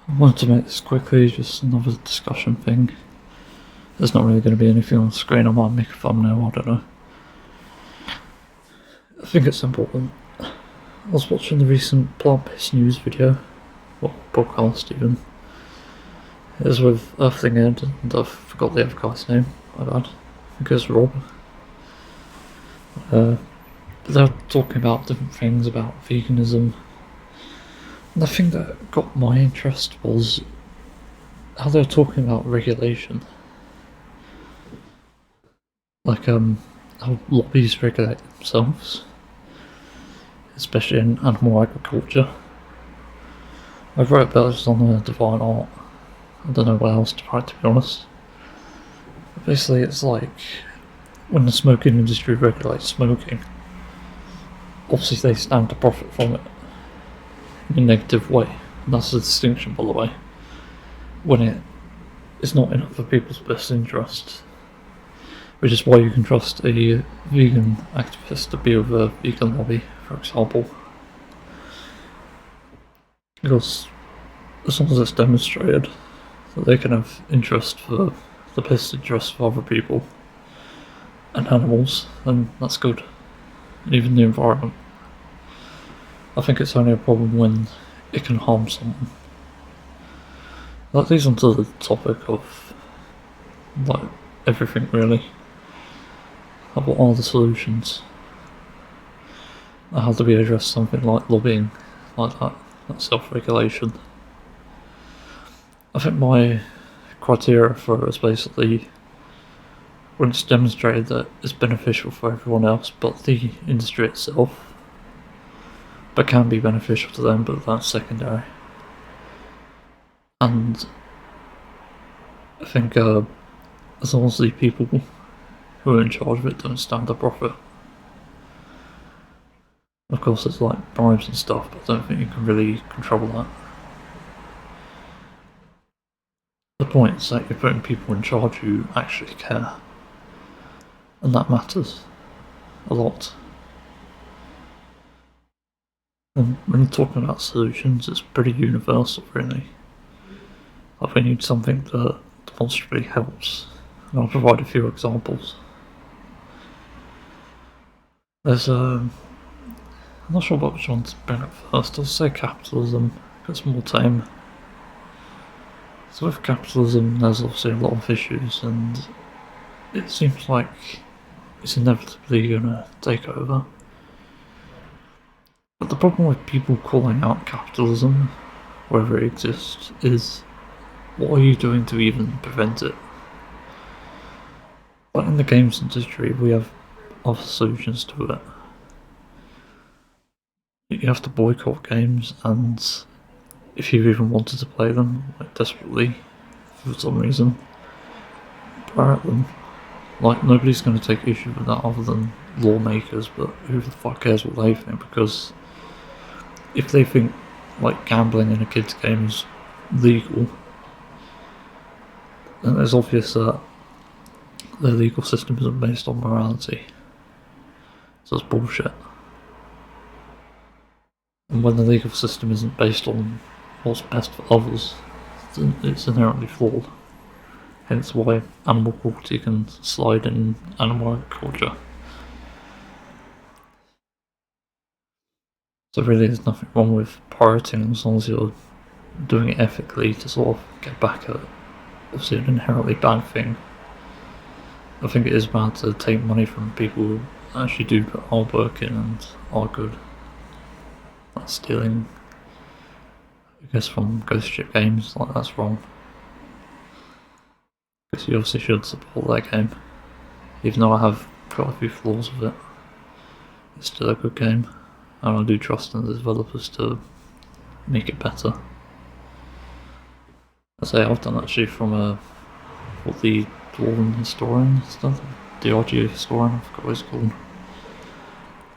I wanted to make this quickly, just another discussion thing. There's not really going to be anything on the screen. I might make a thumbnail, I don't know. I think it's important. I was watching the recent plant-based news video, or podcast even. It was with Earthling Ed, and I forgot the other guy's name, my bad. I think it was Rob. They're talking about different things about veganism. And the thing that got my interest was how they're talking about regulation. Like, how lobbies regulate themselves, especially in animal agriculture. I wrote about this on the Divine Art. I don't know what else to write, to be honest. But basically, it's like when the smoking industry regulates smoking, obviously they stand to profit from it in a negative way. And that's the distinction, by the way. When it is not in other people's best interest. Which is why you can trust a vegan activist to be with a vegan lobby, for example. Because as long as it's demonstrated that they can have interest for the best interest of other people and animals, then that's good. And even the environment. I think it's only a problem when it can harm someone. That leads on to the topic of, like, everything really. What are the solutions? How do we address something like lobbying, like that self-regulation? I think my criteria for it is basically when it's demonstrated that it's beneficial for everyone else but the industry itself, but can be beneficial to them, but that's secondary. And I think as long as the people who are in charge of it don't stand to profit. Of course there's like bribes and stuff, but I don't think you can really control that. The point is that you're putting people in charge who actually care. And that matters a lot. And when you're talking about solutions, it's pretty universal really. Like we need something that demonstrably helps. And I'll provide a few examples. There's I'm not sure which one to bring up first. I'll say capitalism, because it's more tame. So with capitalism there's obviously a lot of issues and it seems like it's inevitably gonna take over. But the problem with people calling out capitalism, wherever it exists, is what are you doing to even prevent it? Like in the games industry we have other solutions to it. You have to boycott games, and if you even wanted to play them, like desperately, for some reason, pirate them. Like nobody's going to take issue with that other than lawmakers, but who the fuck cares what they think, because if they think like gambling in a kid's game is legal, then it's obvious that their legal system isn't based on morality. So it's bullshit. And when the legal system isn't based on what's best for others, then it's inherently flawed. Hence why animal cruelty can slide in animal agriculture. So really there's nothing wrong with pirating as long as you're doing it ethically to sort of get back at obviously an inherently bad thing. I think it is bad to take money from people who actually do put hard work in and are good. Like stealing, I guess, from Ghost Ship Games, like that's wrong. Because you obviously should support that game. Even though I have quite a few flaws with it, it's still a good game. And I do trust in the developers to make it better. I say I've done actually from what the Dwarven Historian stuff, the DRG Historian, I forgot what it's called.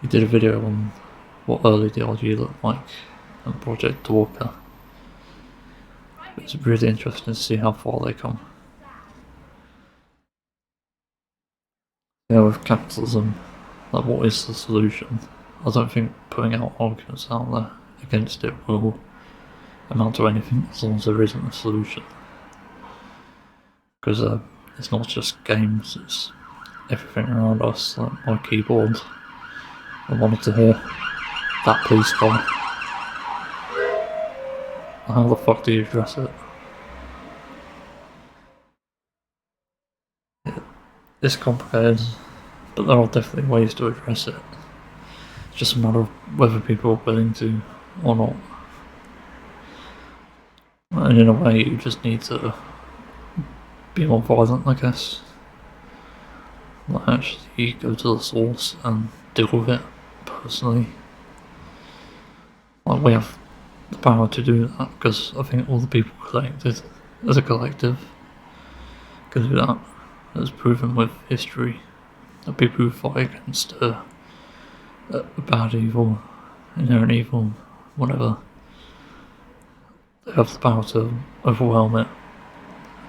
He did a video on what early DRG looked like and Project Dwarka. It's really interesting to see how far they come. Yeah, with capitalism, like what is the solution? I don't think putting out arguments out there against it will amount to anything as long as there isn't a solution. Because it's not just games, it's everything around us, like my keyboard, I wanted to hear that police car. How the fuck do you address it? It's complicated, but there are definitely ways to address it. It's just a matter of whether people are willing to or not. And in a way, you just need to be more violent, I guess. Like actually go to the source and deal with it personally. Like we have the power to do that because I think all the people collected as a collective can do that. It's proven with history that people who fight against a bad evil, inherent evil, whatever, they have the power to overwhelm it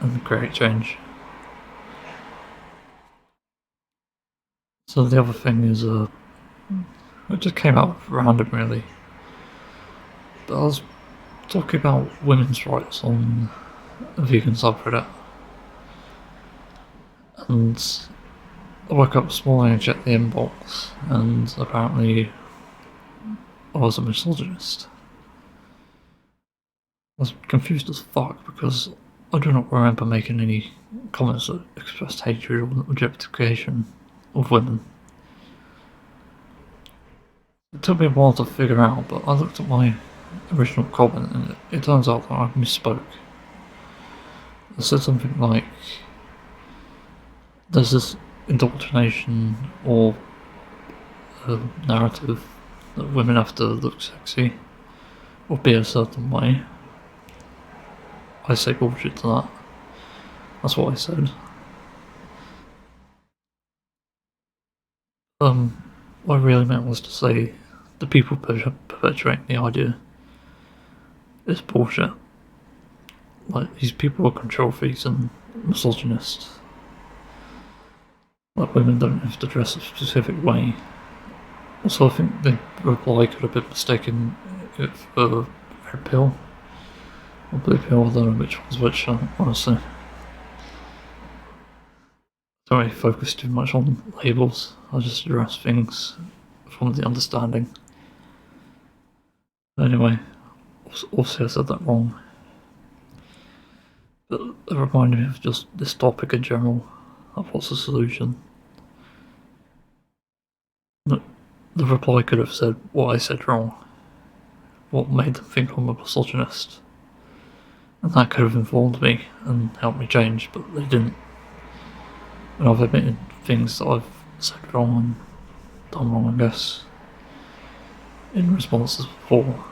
and create change. So the other thing is, it just came out random really, but I was talking about women's rights on a vegan subreddit, and I woke up this morning and checked the inbox, and apparently I was a misogynist. I was confused as fuck because I do not remember making any comments that expressed hatred or objectification of women. It took me a while to figure out, but I looked at my original comment and it turns out that I misspoke. I said something like, there's this indoctrination or narrative that women have to look sexy or be a certain way. I say bullshit to that. That's what I said. What I really meant was to say the people perpetuating the idea is bullshit. Like, these people are control freaks and misogynists. Like, women don't have to dress a specific way. Also, I think the reply could have been mistaken for red pill or blue pill, I don't know which one's which, honestly. Don't really focus too much on labels, I just address things from the understanding. Anyway, also I said that wrong. But it reminded me of just this topic in general, of what's the solution. The reply could have said what I said wrong, what made them think I'm a misogynist, and that could have informed me and helped me change, but they didn't. And I've admitted things that I've said wrong and done wrong, I guess, in responses before.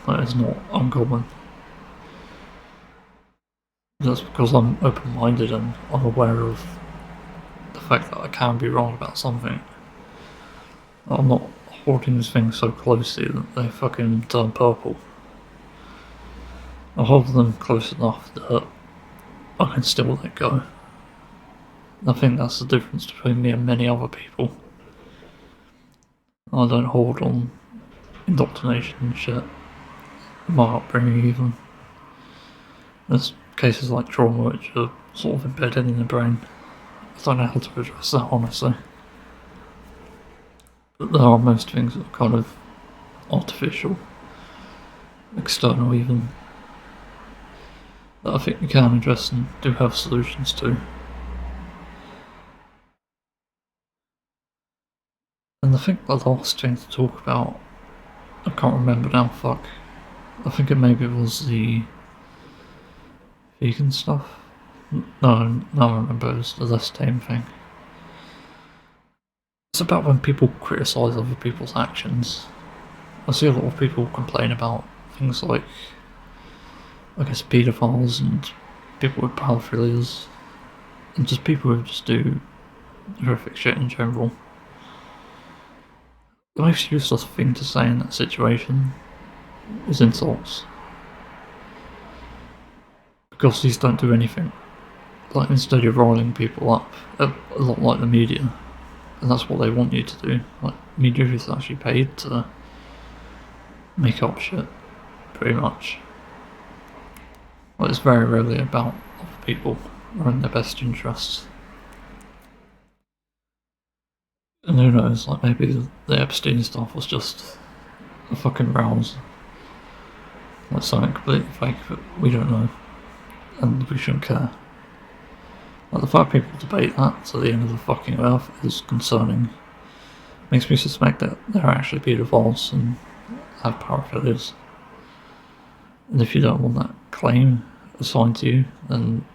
That is not uncommon. That's because I'm open-minded and I'm aware of the fact that I can be wrong about something. I'm not holding these things so closely that they fucking turn purple. I hold them close enough that I can still let go. I think that's the difference between me and many other people. I don't hold on indoctrination and shit. My upbringing even. There's cases like trauma which are sort of embedded in the brain. I don't know how to address that, honestly. But there are most things that are kind of artificial, external even, that I think we can address and do have solutions to. And I think the last thing to talk about, I can't remember now, fuck. I think it maybe was the vegan stuff. No, I remember, it was the less tame thing. It's about when people criticise other people's actions. I see a lot of people complain about things like, I guess, paedophiles and people with paraphilias, and just people who just do horrific shit in general. The most useless thing to say in that situation is insults. Because these don't do anything. Like, instead you're riling people up, a lot like the media. And that's what they want you to do. Like, media is actually paid to make up shit, pretty much. Well, it's very rarely about other people or in their best interests. And who knows, like maybe the Epstein stuff was just a fucking rouse. Like something completely fake that we don't know. And we shouldn't care. Like the fact people debate that to the end of the fucking earth is concerning. Makes me suspect that there are actually pedophiles and have paraphilias. And if you don't want that claim assigned to you, then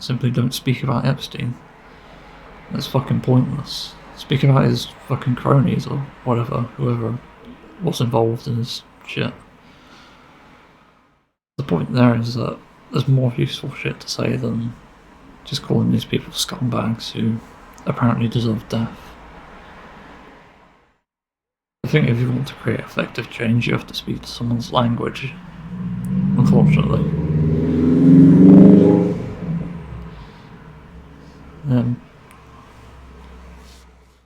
simply don't speak about Epstein. That's fucking pointless. Speak about his fucking cronies or whatever, whoever was involved in this shit. The point there is that there's more useful shit to say than just calling these people scumbags who apparently deserve death. I think if you want to create effective change, you have to speak to someone's language, unfortunately.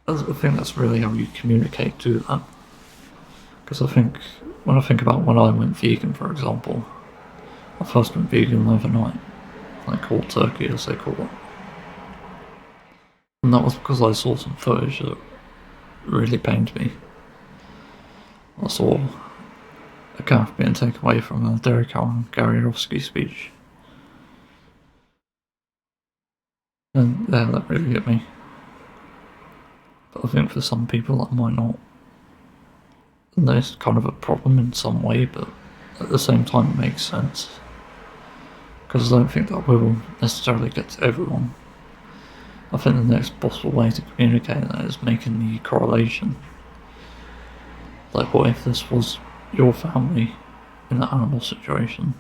I think that's really how you communicate to that. Because I think, when I think about when I went vegan, for example, I first went vegan overnight, like cold turkey as they call it. And that was because I saw some footage that really pained me. I saw a calf being taken away from a dairy cow in Gary Yourofsky speech. And yeah, that really hit me. But I think for some people that might not. And there's kind of a problem in some way, but at the same time it makes sense. Because I don't think that will necessarily get to everyone. I think the next possible way to communicate that is making the correlation. Like, what if this was your family in that animal situation?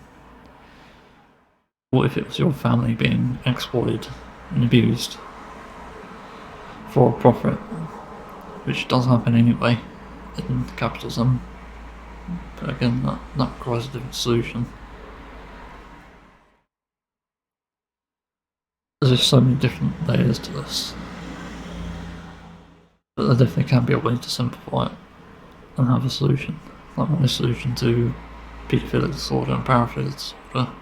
What if it was your family being exploited and abused for a profit? Which does happen anyway in capitalism. But again, that requires a different solution. There's just so many different layers to this. But there definitely can be a way to simplify it and have a solution. Like my solution to paedophilic disorder and paraphilia disorder,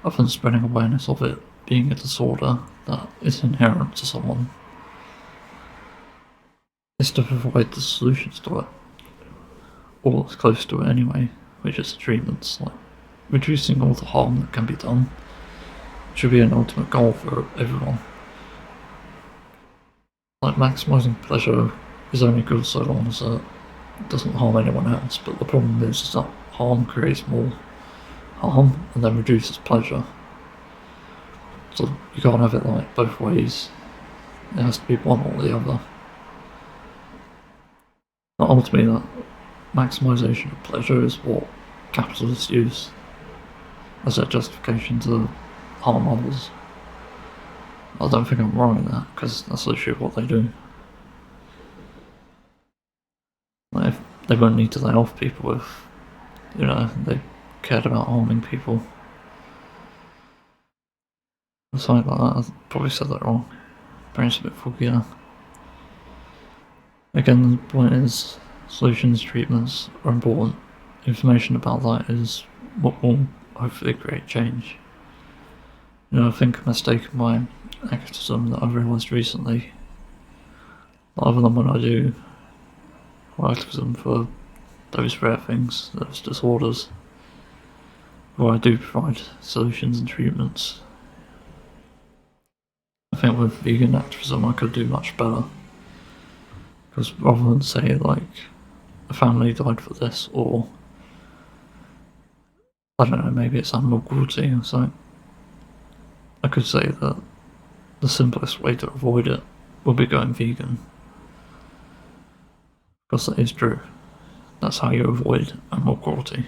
often spreading awareness of it being a disorder that is inherent to someone, is to provide the solutions to it, or as close to it anyway, which is the treatments. Like reducing all the harm that can be done should be an ultimate goal for everyone. Like maximising pleasure is only good so long as it doesn't harm anyone else, but the problem is that harm creates more harm and then reduces pleasure. So you can't have it like both ways. It has to be one or the other. But ultimately, that maximisation of pleasure is what capitalists use as their justification to harm others. I don't think I'm wrong in that, because that's literally what they do. Like, if they wouldn't need to lay off people if, they cared about harming people. Or something like that. I probably said that wrong. Brain's a bit foggy now. Again, the point is, solutions, treatments are important. Information about that is what will hopefully create change. I think a mistake in my activism that I've realised recently, other than when I do activism for those rare things, those disorders, where I do provide solutions and treatments, I think with vegan activism I could do much better. Because rather than say, like, a family died for this, or, I don't know, maybe it's animal cruelty or something, I could say that the simplest way to avoid it would be going vegan. Because that is true. That's how you avoid animal cruelty.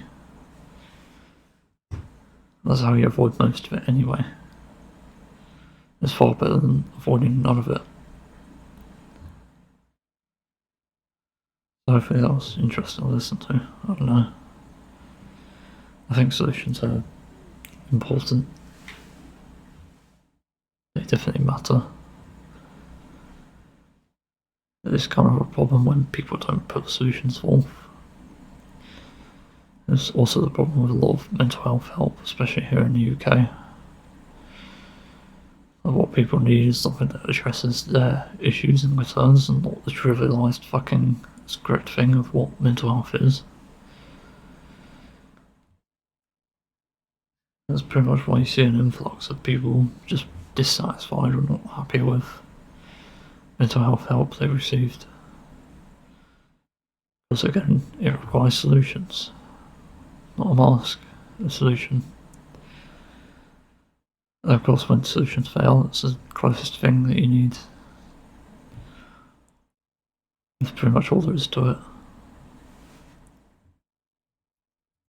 That's how you avoid most of it anyway. It's far better than avoiding none of it. So hopefully that was interesting to listen to. I don't know. I think solutions are important. They definitely matter. It is kind of a problem when people don't put solutions forth. There's also the problem with a lot of mental health help, especially here in the UK. What people need is something that addresses their issues and concerns, and not the trivialised fucking script thing of what mental health is. That's pretty much why you see an influx of people just dissatisfied or not happy with mental health help they've received. Because again, it requires solutions. Not a mask, a solution. And of course, when solutions fail, it's the closest thing that you need. That's pretty much all there is to it.